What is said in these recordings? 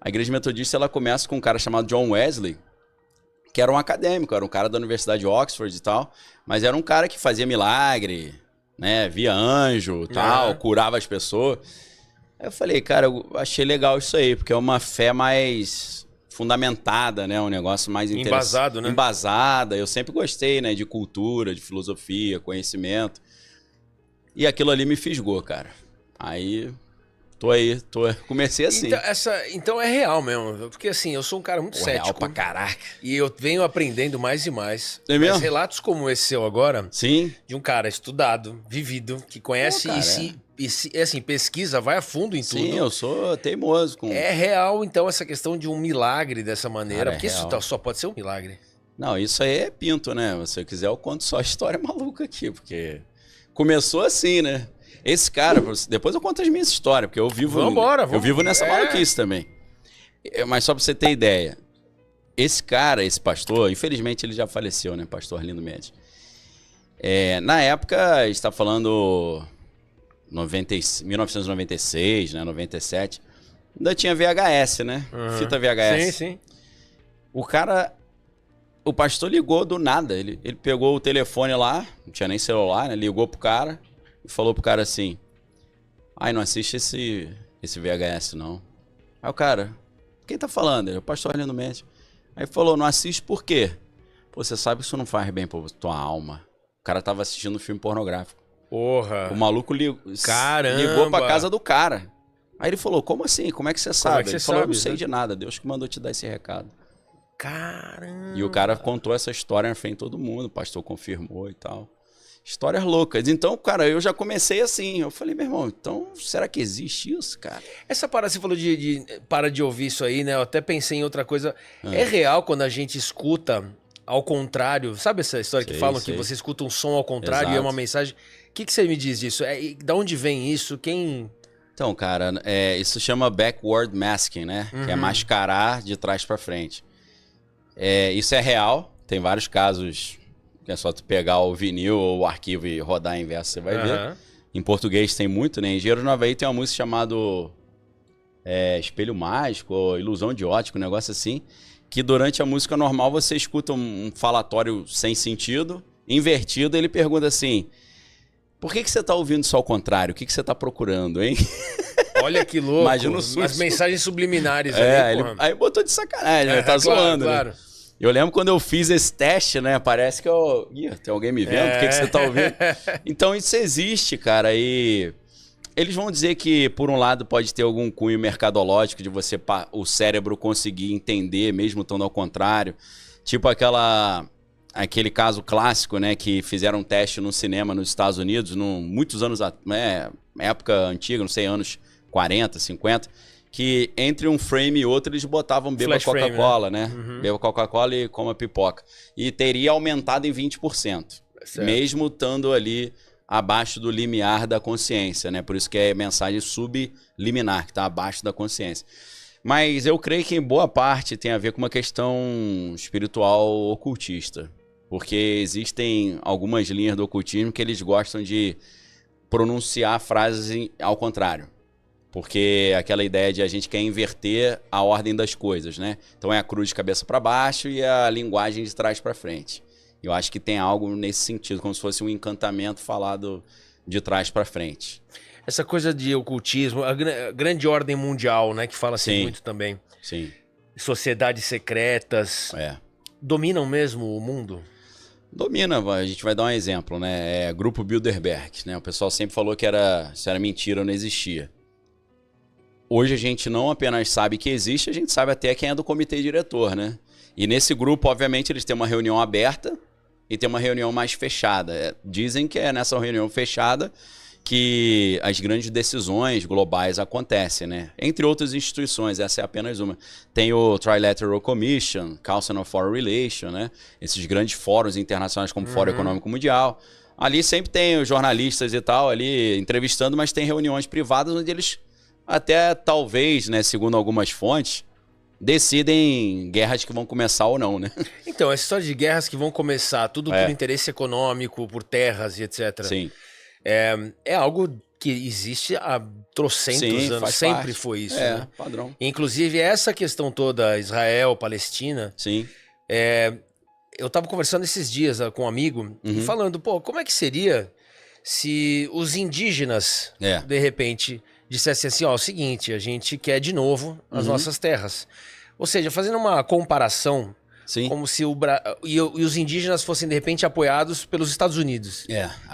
A igreja metodista, ela começa com um cara chamado John Wesley, que era um acadêmico, era um cara da Universidade de Oxford e tal, mas era um cara que fazia milagre, né? Via anjo, tal, curava as pessoas. Aí eu falei, cara, eu achei legal isso aí, porque é uma fé mais fundamentada, né? Um negócio mais interessante. Embasado, né? Embasada. Eu sempre gostei, né? De cultura, de filosofia, conhecimento. E aquilo ali me fisgou, cara. Aí... comecei assim. Então é real mesmo, porque assim, eu sou um cara muito cético. Real pra caraca. E eu venho aprendendo mais e mais. É mesmo? Mas relatos como esse seu agora, Sim. de um cara estudado, vivido, que conhece assim, pesquisa, vai a fundo em tudo. Sim, eu sou teimoso. É real, então, essa questão de um milagre dessa maneira, Cara, porque isso só pode ser um milagre. Não, isso aí é pinto, né? Se eu quiser, eu conto só a história maluca aqui, porque começou assim, né? Esse cara, depois eu conto as minhas histórias, porque eu vivo, eu vivo nessa maluquice também. Mas só pra você ter ideia, esse cara, esse pastor, infelizmente ele já faleceu, né? Pastor Arlindo Mendes. Na época, a gente tá falando 1996, né? 97. Ainda tinha VHS, né? Fita VHS. Sim, sim. O pastor ligou do nada. Ele pegou o telefone lá, não tinha nem celular, né? Ligou pro cara. E falou pro cara assim, não assiste esse VHS não. Aí o cara, quem tá falando? Ele, o pastor Arlindo Mendes. Aí falou, não assiste por quê? Pô, você sabe que isso não faz bem pra tua alma. O cara tava assistindo um filme pornográfico. Porra. O maluco ligou pra casa do cara. Aí ele falou, como assim? Como é que você sabe? Ele falou, eu não sei de nada, Deus que mandou te dar esse recado. Caramba. E o cara contou essa história na frente de todo mundo, o pastor confirmou e tal. Histórias loucas. Então, cara, eu já comecei assim. Eu falei, meu irmão, então, será que existe isso, cara? Essa parada, você falou de para de ouvir isso aí, né? Eu até pensei em outra coisa. É real quando a gente escuta ao contrário? Sabe essa história que falam que você escuta um som ao contrário e é uma mensagem? O que você me diz disso? Da onde vem isso? Quem... Então, cara, isso chama backward masking, né? Que é mascarar de trás pra frente. Isso é real. Tem vários casos... É só tu pegar o vinil ou o arquivo e rodar inverso, você vai ver. Em português tem muito, né? Em Engenheiros do Havaí tem uma música chamada Espelho Mágico, ou Ilusão de Ótica, um negócio assim, que durante a música normal você escuta um falatório sem sentido, invertido, ele pergunta assim, por que você tá ouvindo só ao contrário? O que você tá procurando, hein? Olha que louco. Imagina o susto. As mensagens subliminares ali, aí botou de sacanagem, né? Tá zoando, claro. Né? Eu lembro quando eu fiz esse teste, né? Parece que tem alguém me vendo? O que você tá ouvindo? Então isso existe, cara. E eles vão dizer que, por um lado, pode ter algum cunho mercadológico de o cérebro conseguir entender, mesmo estando ao contrário. Tipo aquele caso clássico, né? Que fizeram um teste no cinema nos Estados Unidos, muitos anos, época antiga, não sei, anos 40, 50... que entre um frame e outro eles botavam beba Coca-Cola, né? Beba Coca-Cola e coma pipoca. E teria aumentado em 20%. Mesmo estando ali abaixo do limiar da consciência, né? Por isso que é mensagem subliminar, que está abaixo da consciência. Mas eu creio que em boa parte tem a ver com uma questão espiritual ocultista. Porque existem algumas linhas do ocultismo que eles gostam de pronunciar frases ao contrário. Porque aquela ideia de a gente quer inverter a ordem das coisas, né? Então é a cruz de cabeça para baixo e a linguagem de trás para frente. Eu acho que tem algo nesse sentido, como se fosse um encantamento falado de trás para frente. Essa coisa de ocultismo, a grande ordem mundial, né? Que fala assim muito também. Sim. Sociedades secretas. Dominam mesmo o mundo? Domina, a gente vai dar um exemplo, né? Grupo Bilderberg, né? O pessoal sempre falou que isso era mentira, não existia. Hoje a gente não apenas sabe que existe, a gente sabe até quem é do comitê diretor, né? E nesse grupo, obviamente, eles têm uma reunião aberta e tem uma reunião mais fechada. Dizem que é nessa reunião fechada que as grandes decisões globais acontecem, né? Entre outras instituições, essa é apenas uma. Tem o Trilateral Commission, Council on Foreign Relations, né? Esses grandes fóruns internacionais como o Fórum Econômico Mundial. Ali sempre tem os jornalistas e tal ali entrevistando, mas tem reuniões privadas onde eles até talvez, né, segundo algumas fontes, decidem guerras que vão começar ou não, né? Então, essa história de guerras que vão começar, tudo por interesse econômico, por terras e etc. Sim. É algo que existe há trocentos anos, sempre parte. Foi isso. Né? Padrão. Inclusive, essa questão toda, Israel, Palestina, sim. Eu estava conversando esses dias com um amigo e falando, pô, como é que seria se os indígenas, de repente, dissessem assim, ó, o seguinte, a gente quer de novo as nossas terras. Ou seja, fazendo uma comparação, sim. Como se e os indígenas fossem, de repente, apoiados pelos Estados Unidos.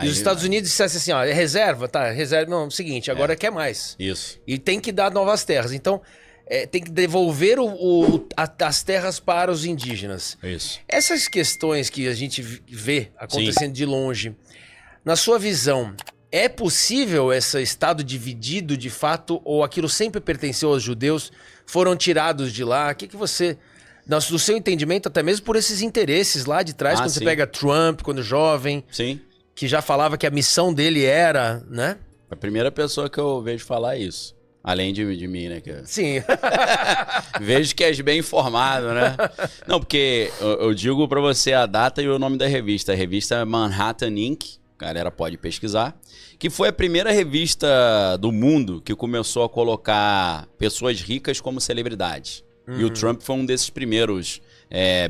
E os Estados Unidos dissessem assim, ó, reserva, tá, reserva, não, é o seguinte, agora quer mais. Isso. E tem que dar novas terras. Então, tem que devolver as terras para os indígenas. Isso. Essas questões que a gente vê acontecendo sim. De longe, na sua visão, é possível esse Estado dividido de fato ou aquilo sempre pertenceu aos judeus, foram tirados de lá? O que você, do seu entendimento, até mesmo por esses interesses lá de trás, quando sim. Você pega Trump, quando jovem, sim. Que já falava que a missão dele era, né? A primeira pessoa que eu vejo falar isso. Além de mim, né? Sim. Vejo que és bem informado, né? Não, porque eu digo pra você a data e o nome da revista. A revista é Manhattan Inc., a galera pode pesquisar, que foi a primeira revista do mundo que começou a colocar pessoas ricas como celebridades. E o Trump foi um desses primeiros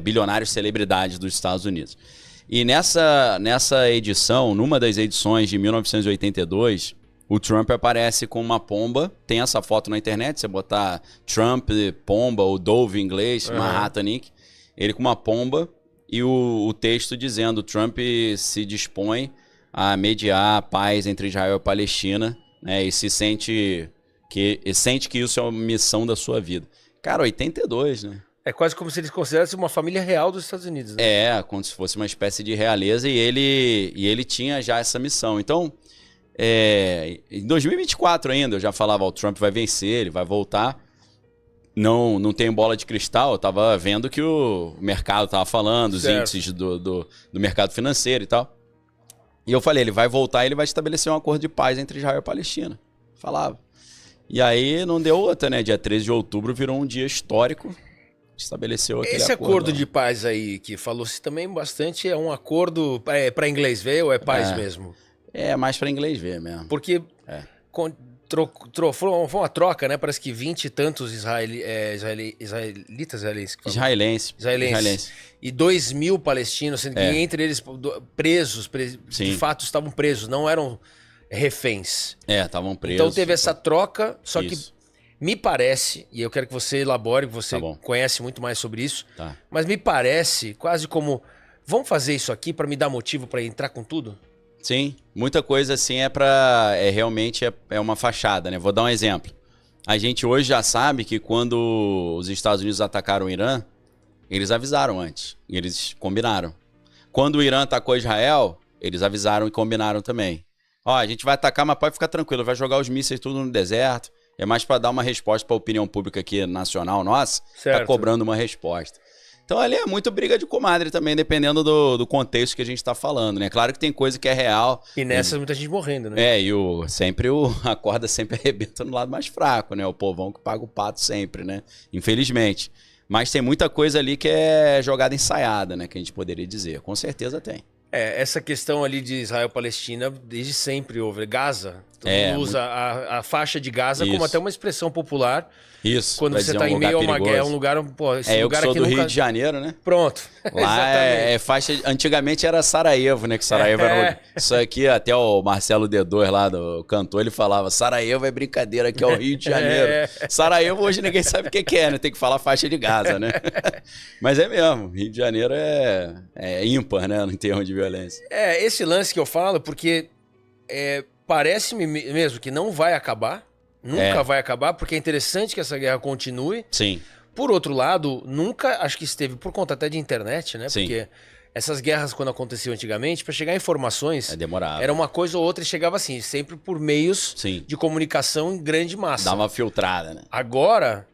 bilionários celebridades dos Estados Unidos. E nessa edição, numa das edições de 1982... O Trump aparece com uma pomba, tem essa foto na internet, você botar Trump, pomba, ou Dove em inglês, Manhattan Inc. Ele com uma pomba e o texto dizendo Trump se dispõe a mediar a paz entre Israel e Palestina, né, e sente que isso é uma missão da sua vida. Cara, 82, né? É quase como se eles considerassem uma família real dos Estados Unidos, né? Como se fosse uma espécie de realeza e ele tinha já essa missão. Então... em 2024 ainda, eu já falava, o Trump vai vencer, ele vai voltar. Não tenho bola de cristal, eu tava vendo que o mercado tava falando, os índices do mercado financeiro e tal. E eu falei, ele vai voltar e ele vai estabelecer um acordo de paz entre Israel e Palestina. Falava. E aí não deu outra, né? Dia 13 de outubro virou um dia histórico. Estabeleceu aquele Esse acordo de paz aí, que falou-se também bastante, é um acordo para inglês ver ou é paz mesmo? É mais para inglês ver mesmo. Porque foi uma troca, né? Parece que 20 e tantos israelenses e 2.000 palestinos, sendo que entre eles presos, de fato estavam presos, não eram reféns. Estavam presos. Então teve essa troca, só que me parece, e eu quero que você elabore, você conhece muito mais sobre isso, mas me parece quase como, vamos fazer isso aqui para me dar motivo para entrar com tudo? Sim, muita coisa assim realmente uma fachada, né? Vou dar um exemplo. A gente hoje já sabe que quando os Estados Unidos atacaram o Irã, eles avisaram antes, eles combinaram. Quando o Irã atacou Israel, eles avisaram e combinaram também. A gente vai atacar, mas pode ficar tranquilo, vai jogar os mísseis tudo no deserto. É mais para dar uma resposta para a opinião pública aqui nacional nossa, tá cobrando uma resposta. Então ali é muito briga de comadre também, dependendo do contexto que a gente está falando, né? Claro que tem coisa que é real. E nessas muita gente morrendo, né? E a corda sempre arrebenta no lado mais fraco, né? O povão que paga o pato sempre, né? Infelizmente. Mas tem muita coisa ali que é jogada ensaiada, né? Que a gente poderia dizer. Com certeza tem. Essa questão ali de Israel-Palestina, desde sempre houve. Gaza, todo mundo usa a faixa de Gaza como até uma expressão popular. Isso. Quando você está em meio a uma guerra, um lugar... eu que sou do Rio de Janeiro, né? Pronto. Lá faixa... Antigamente era Sarajevo, né? Que Sarajevo era... Isso aqui, até o Marcelo D2 lá, do cantor, ele falava, Sarajevo é brincadeira, aqui é o Rio de Janeiro. Sarajevo hoje ninguém sabe o que é, né? Tem que falar faixa de Gaza, né? Mas é mesmo, Rio de Janeiro é ímpar, né? Em termos de violência. Esse lance que eu falo, porque parece-me mesmo que não vai acabar. Nunca vai acabar, porque é interessante que essa guerra continue. Sim. Por outro lado, nunca, acho que esteve, por conta até de internet, né? Sim. Porque essas guerras, quando aconteciam antigamente, para chegar informações... demorava. Era uma coisa ou outra e chegava assim, sempre por meios de comunicação em grande massa. Dá uma filtrada, né? Agora...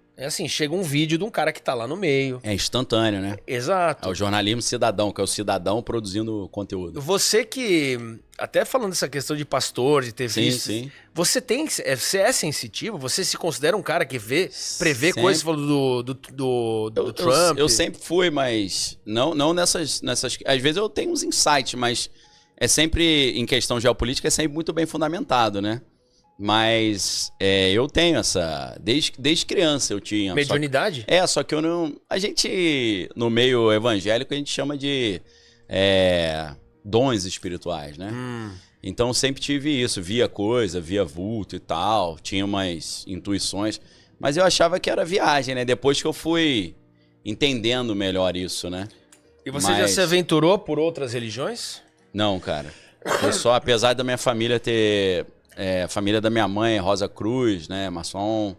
chega um vídeo de um cara que tá lá no meio. É instantâneo, né? Exato. É o jornalismo cidadão, que é o cidadão produzindo conteúdo. Você que, até falando dessa questão de pastor, de ter visto... Sim. Você é sensitivo? Você se considera um cara que prevê coisas falando do Trump? Eu sempre fui, mas não nessas... Às vezes eu tenho uns insights, mas é sempre, em questão geopolítica, é sempre muito bem fundamentado, né? Mas eu tenho essa... Desde criança eu tinha. Mediunidade? Só que eu não... A gente, no meio evangélico, a gente chama de dons espirituais, né? Então sempre tive isso. Via coisa, via vulto e tal. Tinha umas intuições. Mas eu achava que era viagem, né? Depois que eu fui entendendo melhor isso, né? E você já se aventurou por outras religiões? Não, cara. Eu só, apesar da minha família ter... a família da minha mãe, Rosa Cruz, né? Maçom.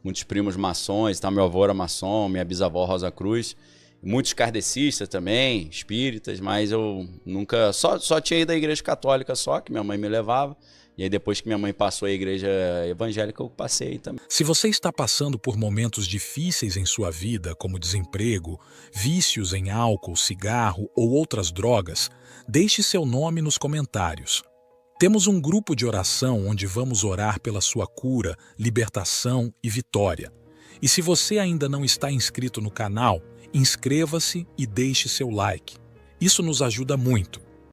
Muitos primos maçons. Meu avô era maçom, minha bisavó Rosa Cruz. Muitos kardecistas também, espíritas. Mas eu nunca... Só tinha ido à igreja católica só, que minha mãe me levava. E aí depois que minha mãe passou à igreja evangélica, eu passei também. Se você está passando por momentos difíceis em sua vida, como desemprego, vícios em álcool, cigarro ou outras drogas, deixe seu nome nos comentários. Temos um grupo de oração onde vamos orar pela sua cura, libertação e vitória. E se você ainda não está inscrito no canal, inscreva-se e deixe seu like. Isso nos ajuda muito.